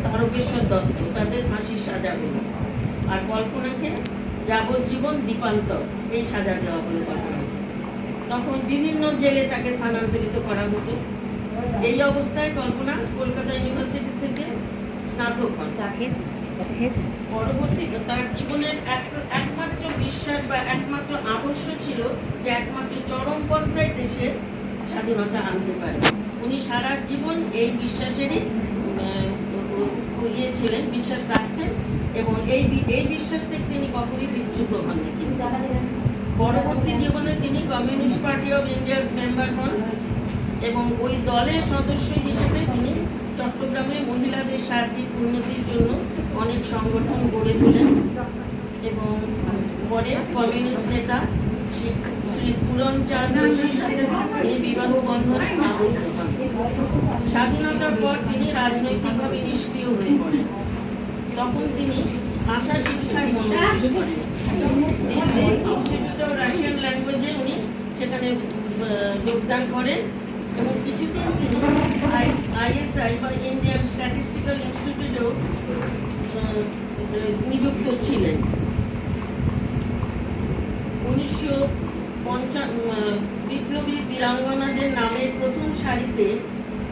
তারকেশ্বর দত্ত তাদের ফাঁসির সাজা হলো, আর কল্পনাকে যাবজ্জীবন দ্বীপান্তর এই সাজা দেওয়া হলো কল্পনাকে। তখন বিভিন্ন জেলে তাকে স্থানান্তরিত করা হতো। এই অবস্থায় কল্পনা কলকাতা ইউনিভার্সিটি থেকে স্নাতক হন। পরবর্তীতে তার জীবনের একমাত্র বিশ্বাস বা একমাত্র আদর্শ ছিল যে একমাত্র চরমপন্থায় দেশের স্বাধীনতা আনতে পারে। উনি সারা জীবন এই বিশ্বাসেরই ছিলেন, বিশ্বাস রাখতেন এবং এই বিশ্বাস থেকে তিনি কখনই বিচ্যুত হননি। পরবর্তী জীবনে তিনি কমিউনিস্ট পার্টি অফ ইন্ডিয়ার মেম্বার হন এবং ওই দলের সদস্য হিসেবে তিনি চট্টগ্রামে মহিলাদের সার্বিক উন্নতির জন্য অনেক সংগঠন গড়ে তোলেন এবং পরে কমিউনিস্ট নেতা শ্রী পুরনচাঁদ যোশীর সাথে তিনি বিবাহ বন্ধনে আবদ্ধ হন। স্বাধীনতার পর তিনি রাজনৈতিকভাবে নিষ্ক্রিয় হয়ে পড়েন। তখন তিনি ভাষা শিক্ষায় মনোনিবেশ করেন। ইনস্টিটিউট অফ রাশিয়ান ল্যাঙ্গুয়েজে উনি সেখানে যোগদান করেন এবং কিছুদিন তিনি আইএসআই বা ইন্ডিয়ান স্ট্যাটিস্টিক্যাল ইনস্টিটিউটেও নিযুক্ত ছিলেন। 1955 বিপ্লবী বীরাঙ্গনাদের নামের প্রথম সারিতে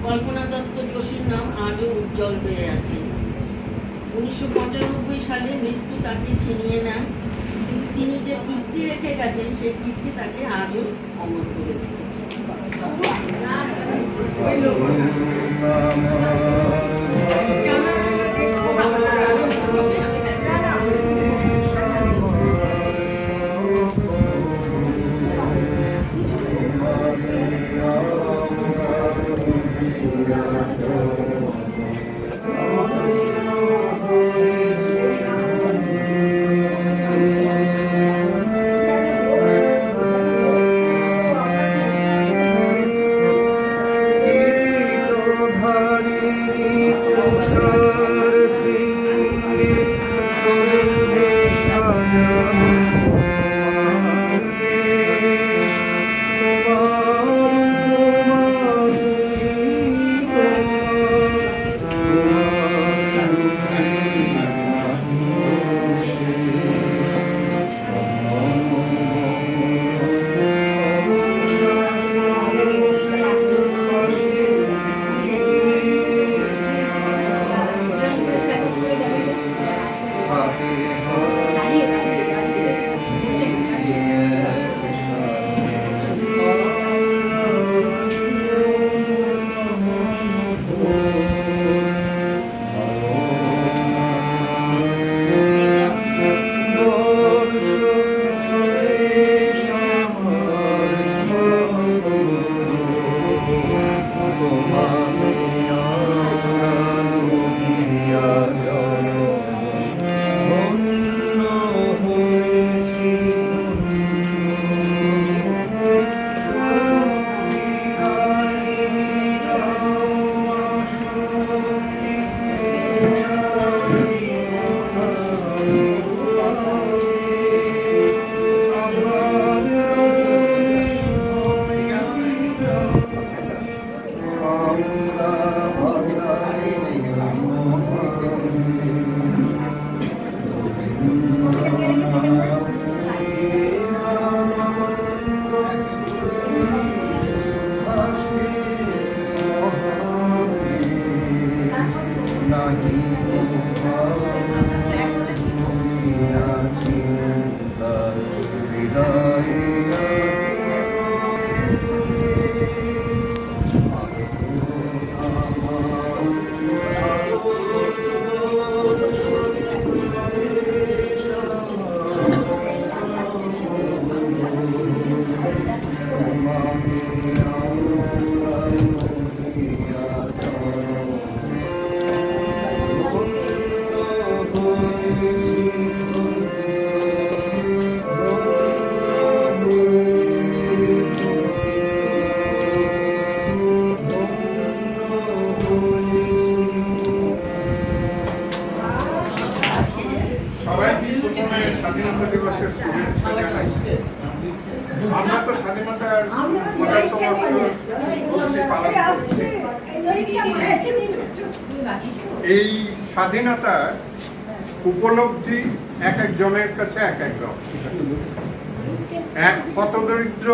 কল্পনা দত্ত যোশীর নাম আজও উজ্জ্বল হয়ে আছে। 1995 সালে মৃত্যু তাকে ছিনিয়ে নেন, কিন্তু তিনি যে কীর্তি রেখে গেছেন সেই কীর্তি তাকে আজও অমর করে রেখেছে। পালন করছে। এই স্বাধীনতার উপলব্ধি এক একজনের কাছে এক এক রকম। এক হতদরিদ্র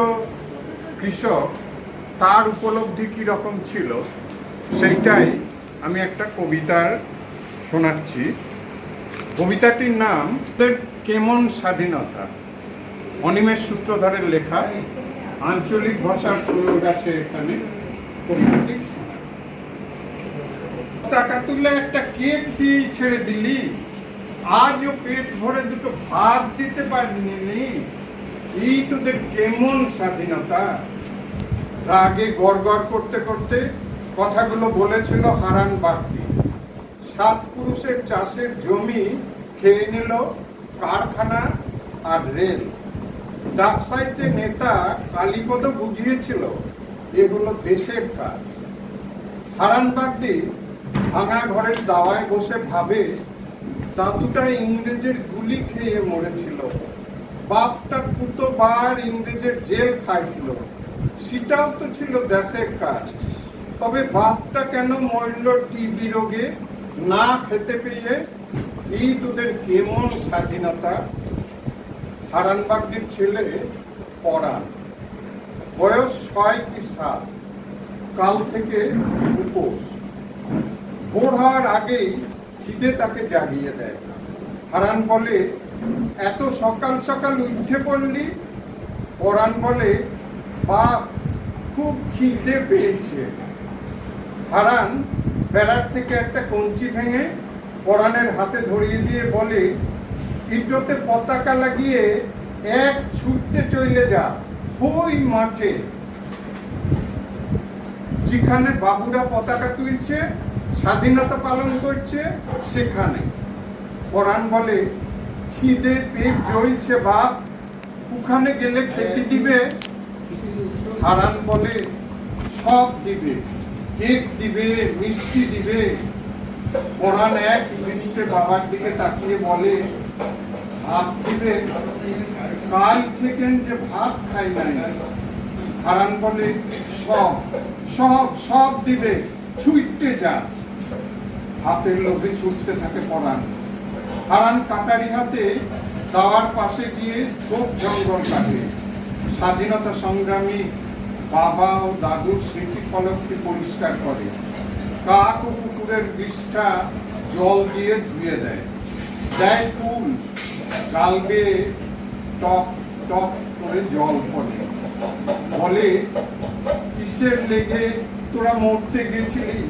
কৃষক, তার উপলব্ধি কি রকম ছিল সেইটাই আমি একটা কবিতার শোনাচ্ছি। কবিতাটির নাম কেমন স্বাধীনতা, অনিমেষ সূত্রধরের লেখা, আঞ্চলিক ভাষার প্রয়োগ আছে এখানে। কবিতাটি টাকা তুলে একটা কেক দিয়ে ছেড়ে দিলি, আজও পেট ভরে দুটো ভাত দিতে পারিনি, এই তোদের কেমন স্বাধীনতা। রাগে গড়গড় করতে করতে কথাগুলো বলেছিল হারান বাগদি। 7 পুরুষের চাষের জমি খেয়ে নিল কারখানা আর রেল। ডাকসাইটে নেতা কালীপদ বুঝিয়েছিল এগুলো দেশের কাজ। হারান বাগদি ভাঙা ঘরের দাওয়ায় বসে ভাবে দাদুটা ইংরেজের গুলি খেয়ে মরেছিল, বাপটা কতবার ইংরেজের জেল খাইছিল, সেটাও তো ছিল দেশের কাজ। তবে বাপটা কেন মরল টিবি রোগে, না খেতে পেয়ে, এই তোদের কেমন স্বাধীনতা। হারান বাগদির ছেলে পরাণ, বয়স 6 কি 7, কাল থেকে উপোস। ভোর হওয়ার আগেই খিদে তাকে জাগিয়ে দেয়। হারান বলে, এত সকাল সকাল উঠে পড়লি? পরাণ বলে, বাপ খুব খিদে পেয়েছে। হারান বেড়ার থেকে একটা কঞ্চি ভেঙে পরাণের হাতে ধরিয়ে দিয়ে বলে, ইটোতে পতাকা লাগিয়ে এক ছুটতে চলে যা ওই মাঠে, যেখানে বাবুরা পতাকা তুলছে, স্বাধীনতা পালন করছে, সেখানে। পরাণ বলে, খিদে পেট জ্বলছে বাপ, ওখানে গেলে খেতে দিবে? হারান বলে, সব দিবে, কেক দিবে, মিষ্টি দিবে। পরাণ এক দৃষ্টে বাবার দিকে তাকিয়ে বলে, ভাত দিবে? কাল থেকে যে ভাত খাই নাই। হারান বলে, সব সব সব দিবে, ছুটতে যা। হাতের লোভে ছুটতে থাকে পরাণ। হারান কাটারি হাতে দাওয়ার পাশে গিয়ে ঝোপ জঙ্গল কাটে। স্বাধীনতা সংগ্রামী বাবা ও দাদুর স্মৃতি ফলকটি পরিষ্কার করে। কাক ও কুকুরের বিষ্ঠা জল দিয়ে ধুয়ে দেয়, দেয় ফুল, গাল বেয়ে টপ টপ করে জল পড়ে। বলে, কিসের লেগে তোরা মরতে গেছিলি?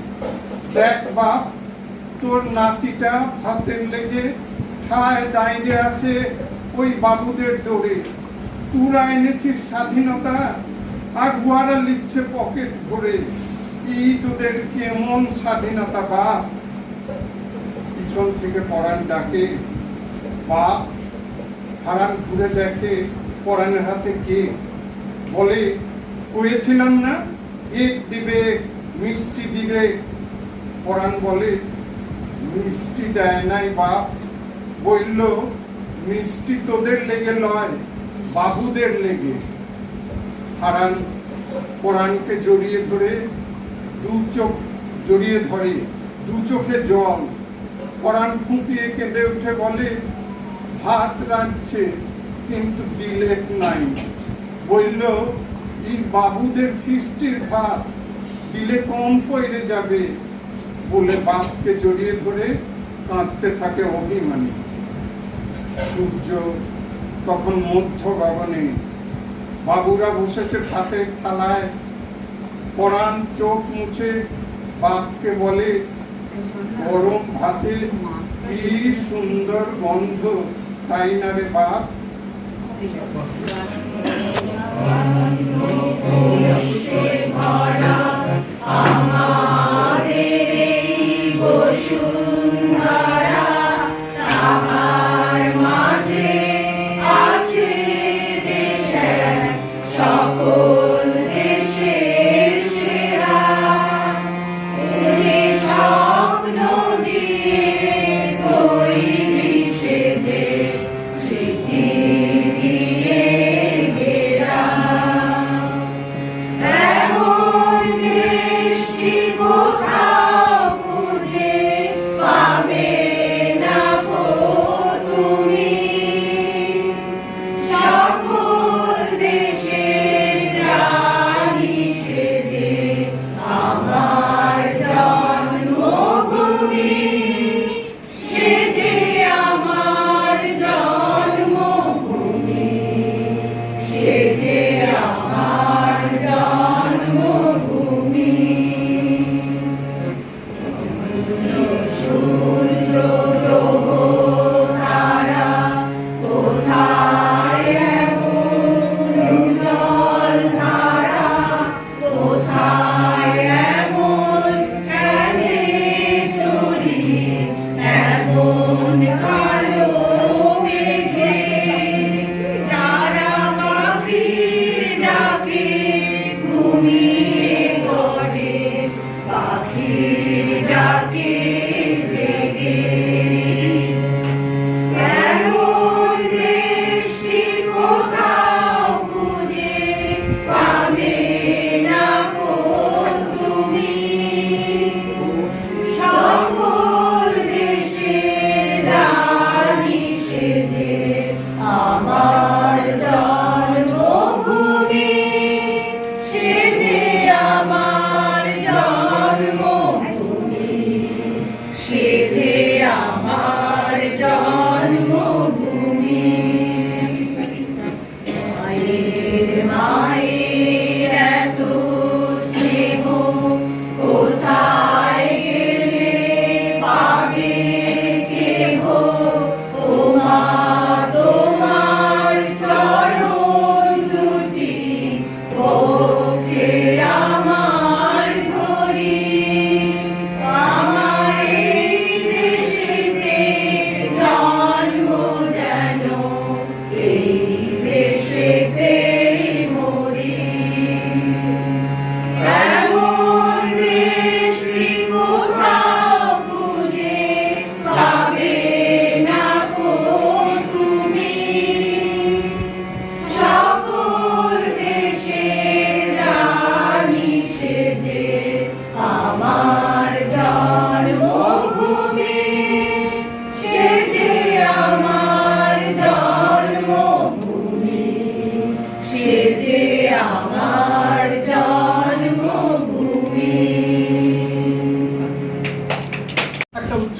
দেখ বাপ, তোর নাতিটা ভাতের লেগে ঠায় দাঁড়িয়ে আছে ওই বাবুদের দৌড়ে। তোরা এনেছিস স্বাধীনতা, আর উহারা লিখছে পকেট ভরে। এই তোদের কেমন স্বাধীনতা বাপ। পিছন থেকে পরাণ ডাকে, বাপ। হারান ঘুরে দেখে পরাণের হাতে কেক। বলে, কয়েছিলাম না কেক দিবে, মিষ্টি দিবে। পরাণ বলে, মিষ্টি দেয় নাই বাপ, বলল মিষ্টি তোদের লেগে লয়, বাবুদের লেগে। হারান পরাণকে জড়িয়ে ধরে দু চোখে জল। পরাণ ফুঁপিয়ে কেঁদে উঠে বলে, ভাত রাঁধছে কিন্তু দিলেক নাই। বলল, এই বাবুদের ফিস্টির ভাত দিলে কম পইরে যাবে। বলে বাপকে জড়িয়ে ধরে কাঁদতে থাকে অভিমানী। সূর্য তখন মধ্য গগনে, বাবুরা বসেছে ভাতের থালায়। পরাণ চোখ মুছে বাপকে বলে, গরম ভাতে কি সুন্দর গন্ধ, তাই না রে বাপ? এমন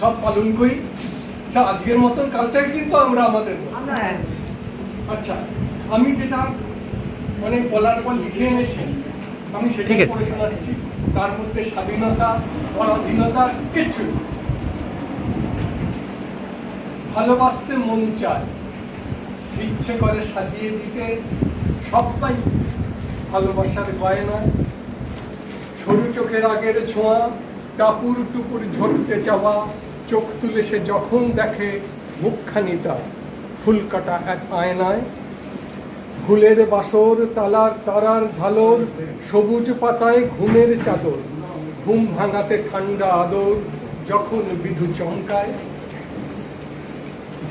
উৎসব পালন করি। আচ্ছা, আজকের মতন কাল থেকে কিন্তু আমরা আমাদের আচ্ছা, আমি যেটা মানে বলার পর লিখে এনেছি আমি সেটাই পড়ে শোনাচ্ছি। তার মধ্যে স্বাধীনতা, পরাধীনতা কিচ্ছু নেই। ভালোবাসতে মন চায়, ইচ্ছে করে সাজিয়ে দিতে সবাই ভালোবাসার গয়না। সরু চোখের আগের ছোঁয়া, টাপুর টুপুর ঝরতে চাওয়া, চোখ তুলে সে যখন দেখে মুখখানি তার ফুল কাটা এক আয়নায়। ফুলের বাসর, তালার তারার ঝালর, সবুজ পাতায় ঘুমের চাদর, ঘুম ভাঙাতে ঠান্ডা আদর যখন বিধু চমকায়।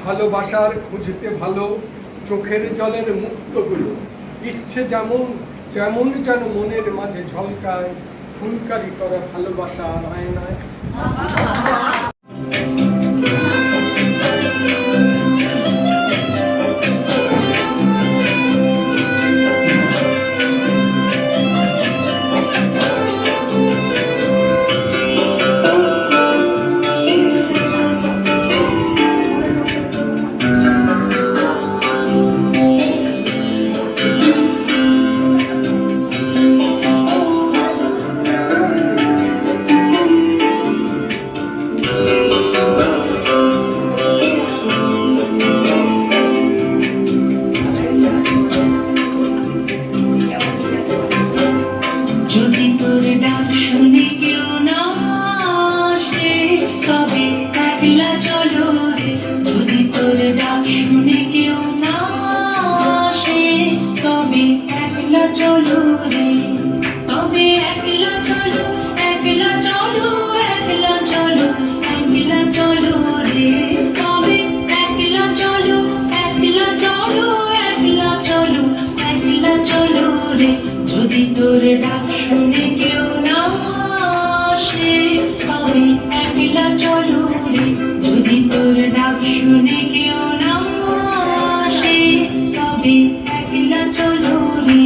ভালোবাসার খুঁজতে ভালো, চোখের জলের মুক্তগুলো, ইচ্ছে যেমন তেমন যেন মনের মাঝে ঝলকায়, ফুলকারি করা ভালোবাসার আয়নায়। যদি তোর ডাক শুনে কেউ না আসে তবে একলা চলো রে। যদি তোর ডাক শুনে কেউ না আসে তবে একলা চলো রে। তবে একলা চলো, একলা চলো, একলা চলো, একলা চলো রে। তবে একলা চলো, একলা চলো, একলা চলো, একলা চলো রে। যদি তোর ডাক শুনে কেউ না আসে তবে একলা চলো রে। যদি তোর ডাক শুনে কেউ না আসে তবে একলা চলো রে।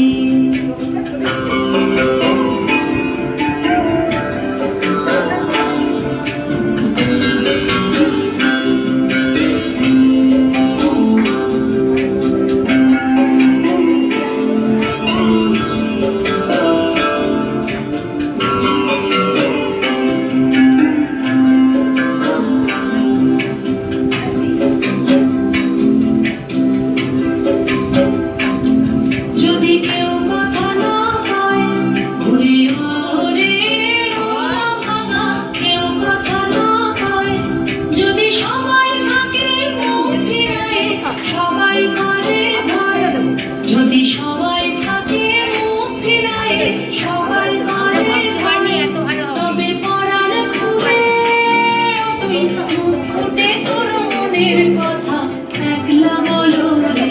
যদি কেউ কথা না কয় ওরে ওরে ওরা ভাঙা, কেউ কথা না কয়, যদি সবাই থাকে মুখ ফিরায় সবাই করে ভয়। যদি সবাই থাকে মুখ ফিরায় সবাই করে ভয়। তবে পরাণ খুলে তুই মুখ ফুটে তোর মনের কথা একলা বলো রে।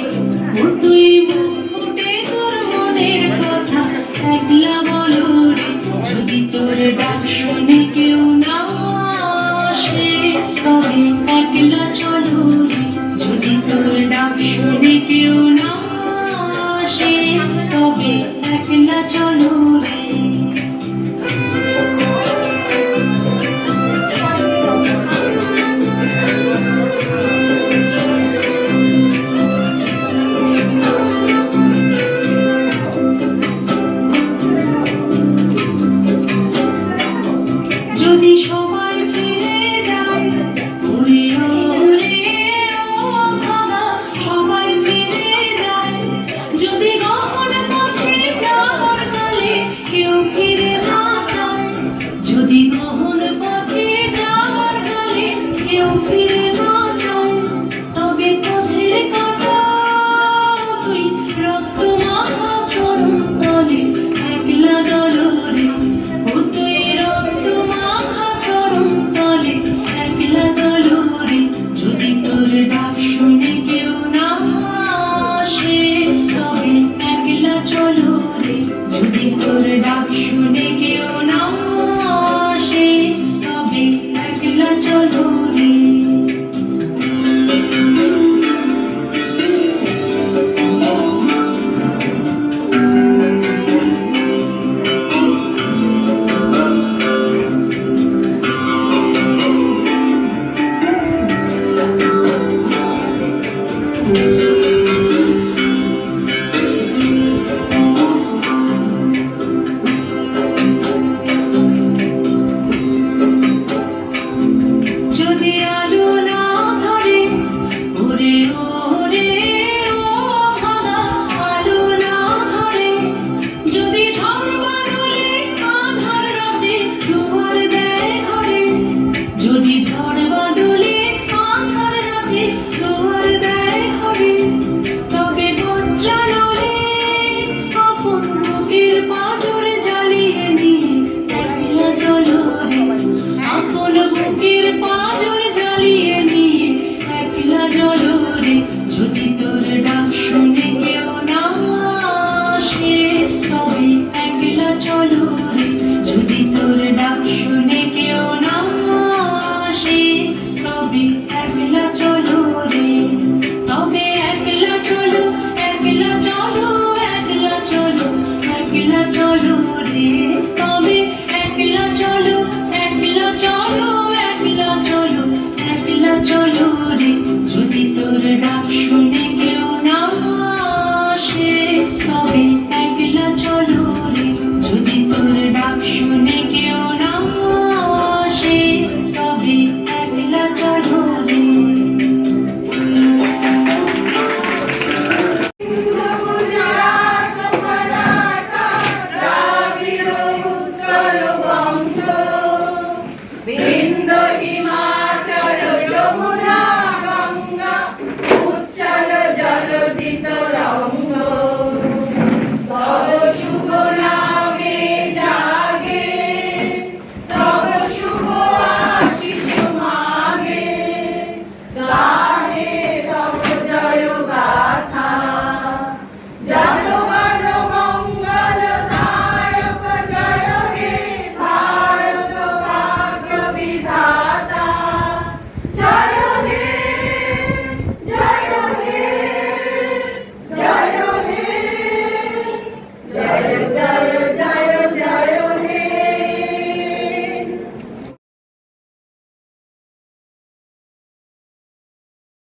তুই মুখ ফুটে তোর মনের কথা একলা বলো রে। যদি তোর ডাক শুনে কেউ না আসে তবে একলা চলো রে। যদি তোর ডাক শুনে কেউ না আসে তবে একলা চলো রে। যদি